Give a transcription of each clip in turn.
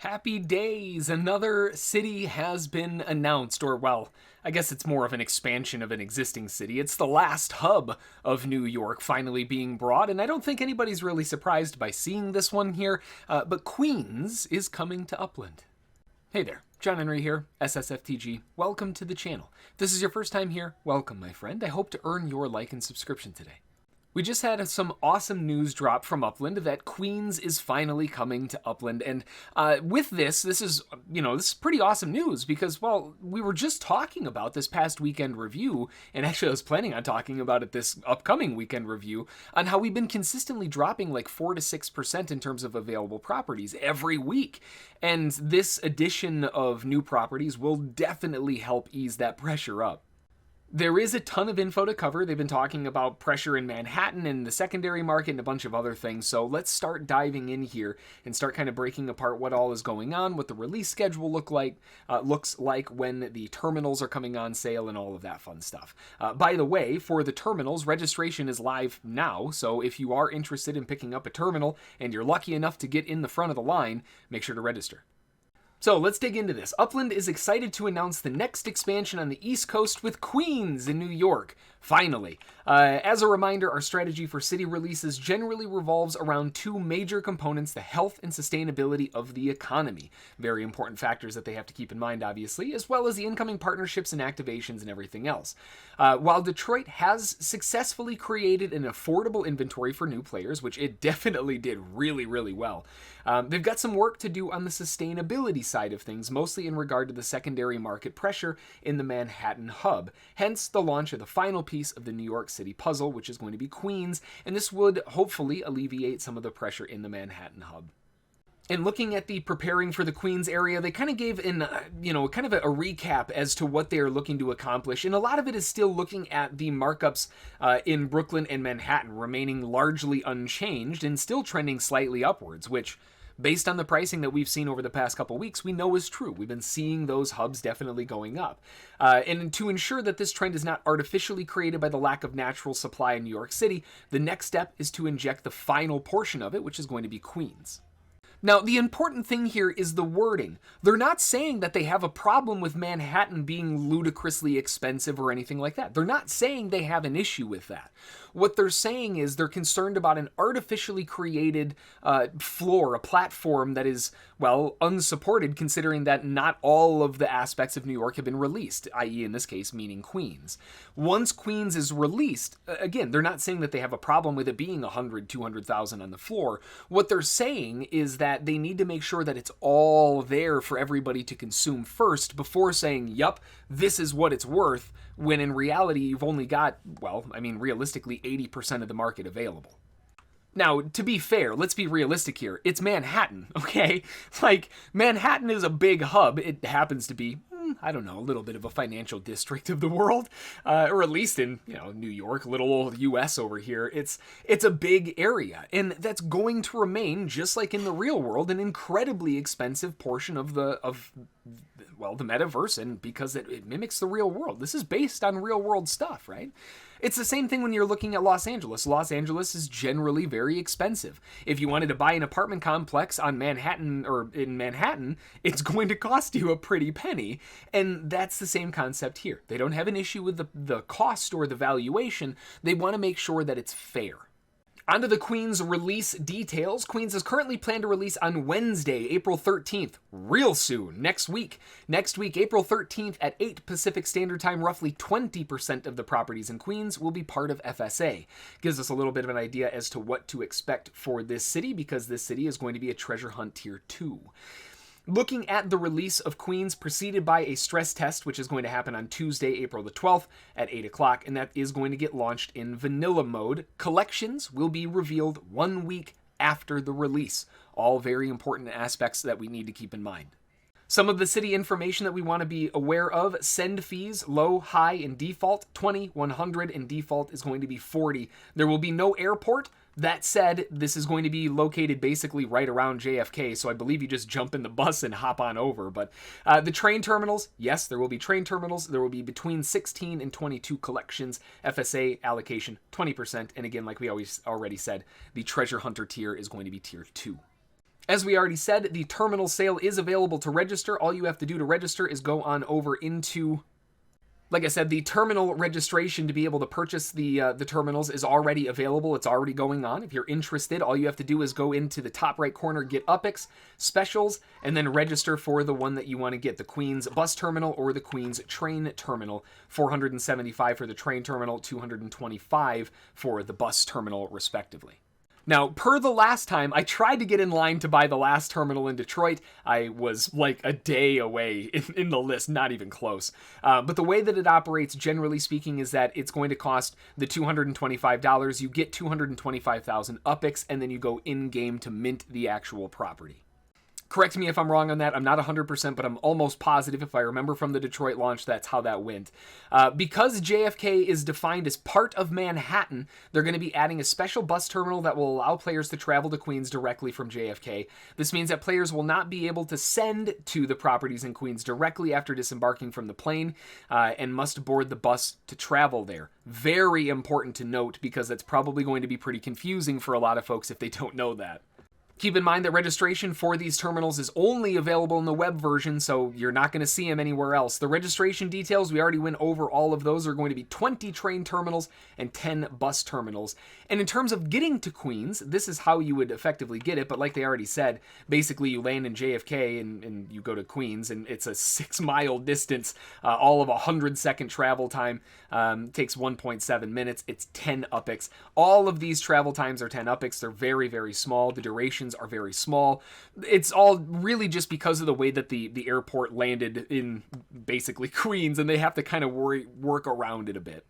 Happy days! Another city has been announced, or well, I guess it's more of an expansion of an existing city. It's the last hub of New York finally being brought, and I don't think anybody's really surprised by seeing this one here, but Queens is coming to Upland. Hey there, John Henry here, ssftg. Welcome to the channel. If this is your first time here, welcome my friend. I hope to earn your like and subscription today. We just had some awesome news drop from Upland that Queens is finally coming to Upland, and with this is pretty awesome news because, well, we were just talking about this past weekend review, and actually I was planning on talking about it this upcoming weekend review, on how we've been consistently dropping like 4 to 6% in terms of available properties every week, and this addition of new properties will definitely help ease that pressure up. There is a ton of info to cover. They've been talking about pressure in Manhattan and the secondary market and a bunch of other things. So let's start diving in here and start kind of breaking apart what all is going on, what the release schedule looks like when the terminals are coming on sale and all of that fun stuff. By the way, for the terminals, registration is live now. So if you are interested in picking up a terminal and you're lucky enough to get in the front of the line, make sure to register. So let's dig into this. Upland is excited to announce the next expansion on the East Coast with Queens in New York. Finally. As a reminder, our strategy for city releases generally revolves around two major components: the health and sustainability of the economy. Very important factors that they have to keep in mind, obviously, as well as the incoming partnerships and activations and everything else. While Detroit has successfully created an affordable inventory for new players, which it definitely did really, really well, they've got some work to do on the sustainability side of things, mostly in regard to the secondary market pressure in the Manhattan hub. Hence the launch of the final piece of the New York City puzzle, which is going to be Queens, and this would hopefully alleviate some of the pressure in the Manhattan hub. And looking at the preparing for the Queens area, they kind of gave kind of a recap as to what they are looking to accomplish. And a lot of it is still looking at the markups in Brooklyn and Manhattan remaining largely unchanged and still trending slightly upwards, which, based on the pricing that we've seen over the past couple weeks, we know is true. We've been seeing those hubs definitely going up. And to ensure that this trend is not artificially created by the lack of natural supply in New York City, the next step is to inject the final portion of it, which is going to be Queens. Now, the important thing here is the wording. They're not saying that they have a problem with Manhattan being ludicrously expensive or anything like that. They're not saying they have an issue with that. What they're saying is they're concerned about an artificially created floor, a platform that is, well, unsupported, considering that not all of the aspects of New York have been released, i.e. in this case, meaning Queens. Once Queens is released, again, they're not saying that they have a problem with it being 100, 200,000 on the floor. What they're saying is that they need to make sure that it's all there for everybody to consume first before saying, yup, this is what it's worth, when in reality you've only got, well, I mean, realistically, 80% of the market available. Now, to be fair, let's be realistic here. It's Manhattan, okay? Like, Manhattan is a big hub. It happens to be, I don't know, a little bit of a financial district of the world, or at least in, New York, little old US over here. It's a big area, and that's going to remain, just like in the real world, an incredibly expensive portion of the metaverse, and because it mimics the real world. This is based on real world stuff, right? It's the same thing when you're looking at Los Angeles. Los Angeles is generally very expensive. If you wanted to buy an apartment complex on Manhattan or in Manhattan, it's going to cost you a pretty penny. And that's the same concept here. They don't have an issue with the cost or the valuation. They want to make sure that it's fair. Onto the Queens release details. Queens is currently planned to release on Wednesday, April 13th, real soon, next week. Next week, April 13th at 8 Pacific Standard Time, roughly 20% of the properties in Queens will be part of FSA. Gives us a little bit of an idea as to what to expect for this city, because this city is going to be a treasure hunt tier 2. Looking at the release of Queens, preceded by a stress test, which is going to happen on Tuesday, April the 12th at 8 o'clock, and that is going to get launched in vanilla mode. Collections will be revealed 1 week after the release. All very important aspects that we need to keep in mind. Some of the city information that we want to be aware of: send fees, low, high, and default, 20, 100, and default is going to be 40. There will be no airport. That said, this is going to be located basically right around JFK, so I believe you just jump in the bus and hop on over. But the train terminals, yes, there will be train terminals. There will be between 16 and 22 collections. FSA allocation, 20%. And again, like we already said, the treasure hunter tier is going to be tier 2. As we already said, the terminal sale is available to register. All you have to do to register is go on over into... Like I said, the terminal registration to be able to purchase the terminals is already available. It's already going on. If you're interested, all you have to do is go into the top right corner, get UPIX, specials, and then register for the one that you want to get, the Queens bus terminal or the Queens train terminal. $475 for the train terminal, $225 for the bus terminal, respectively. Now, per the last time, I tried to get in line to buy the last terminal in Detroit. I was like a day away in the list, not even close. But the way that it operates, generally speaking, is that it's going to cost the $225. You get 225,000 UPIX, and then you go in-game to mint the actual property. Correct me if I'm wrong on that. I'm not 100%, but I'm almost positive. If I remember from the Detroit launch, that's how that went. Because JFK is defined as part of Manhattan, they're going to be adding a special bus terminal that will allow players to travel to Queens directly from JFK. This means that players will not be able to send to the properties in Queens directly after disembarking from the plane and must board the bus to travel there. Very important to note, because that's probably going to be pretty confusing for a lot of folks if they don't know that. Keep in mind that registration for these terminals is only available in the web version, so you're not going to see them anywhere else. The registration details, we already went over all of those, are going to be 20 train terminals and 10 bus terminals. And in terms of getting to Queens, this is how you would effectively get it, but like they already said, basically you land in JFK and you go to Queens, and it's a 6-mile distance, all of 100-second travel time, takes 1.7 minutes, it's 10 UPIX. All of these travel times are 10 UPIX, they're very, very small, the duration are very small. It's all really just because of the way that the airport landed in basically Queens, and they have to kind of work around it a bit.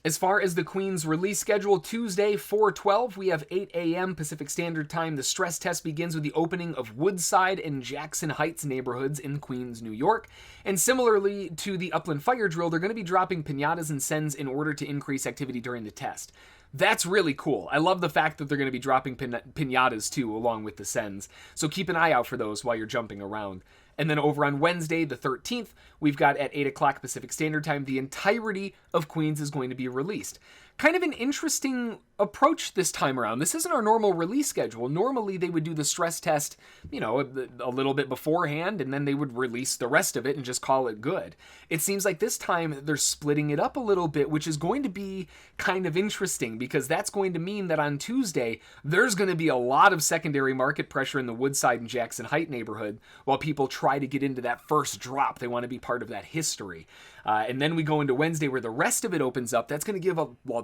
As far as the Queens release schedule, Tuesday, 4/12, we have 8 a.m. Pacific Standard Time. The stress test begins with the opening of Woodside and Jackson Heights neighborhoods in Queens, New York. And similarly to the Upland Fire Drill, they're going to be dropping piñatas and sends in order to increase activity during the test. That's really cool. I love the fact that they're going to be dropping piñatas too, along with the sends. So keep an eye out for those while you're jumping around. And then over on Wednesday, the 13th, we've got at 8 o'clock Pacific Standard Time, the entirety of Queens is going to be released. Kind of an interesting approach this time around. This isn't our normal release schedule. Normally they would do the stress test, a little bit beforehand, and then they would release the rest of it and just call it good. It seems like this time they're splitting it up a little bit, which is going to be kind of interesting, because that's going to mean that on Tuesday, there's going to be a lot of secondary market pressure in the Woodside and Jackson Heights neighborhood while people try to get into that first drop. They want to be part of that history. And then we go into Wednesday where the rest of it opens up. That's going to give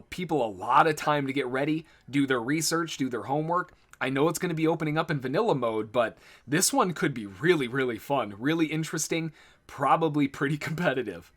people a lot of time to get ready, do their research, do their homework. I know it's going to be opening up in vanilla mode, but this one could be really, really fun, really interesting, probably pretty competitive.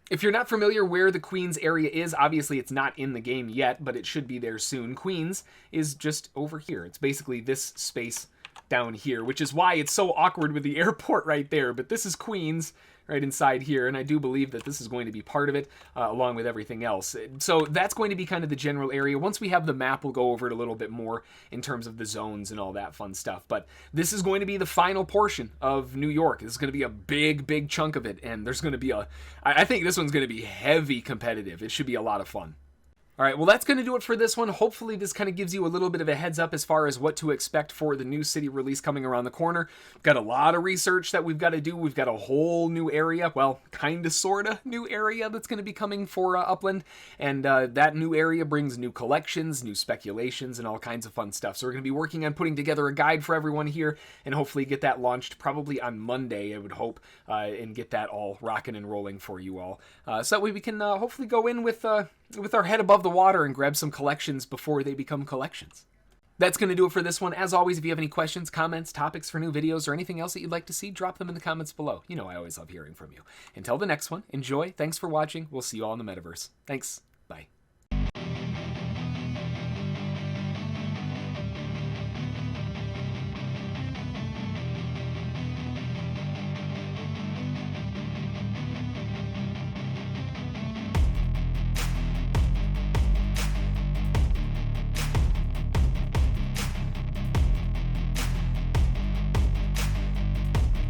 If you're not familiar where the Queens area is, obviously it's not in the game yet, but it should be there soon. Queens is just over here. It's basically this space down here, which is why it's so awkward with the airport right there. But this is Queens right inside here, and I do believe that this is going to be part of it, along with everything else. So that's going to be kind of the general area. Once we have the map, we'll go over it a little bit more in terms of the zones and all that fun stuff. But this is going to be the final portion of New York. This is going to be a big, big chunk of it, and there's going to be I think this one's going to be heavy competitive. It should be a lot of fun. All right, well, that's going to do it for this one. Hopefully this kind of gives you a little bit of a heads up as far as what to expect for the new city release coming around the corner. We've got a lot of research that we've got to do. We've got a whole new area, well, kind of, sort of new area that's going to be coming for Upland. And that new area brings new collections, new speculations, and all kinds of fun stuff. So we're going to be working on putting together a guide for everyone here and hopefully get that launched probably on Monday, I would hope, and get that all rocking and rolling for you all. So that way we can hopefully go in with our head above the water and grab some collections before they become collections. That's going to do it for this one. As always, if you have any questions, comments, topics for new videos, or anything else that you'd like to see, drop them in the comments below. You know I always love hearing from you. Until the next one, enjoy. Thanks for watching. We'll see you all in the metaverse. Thanks. Bye.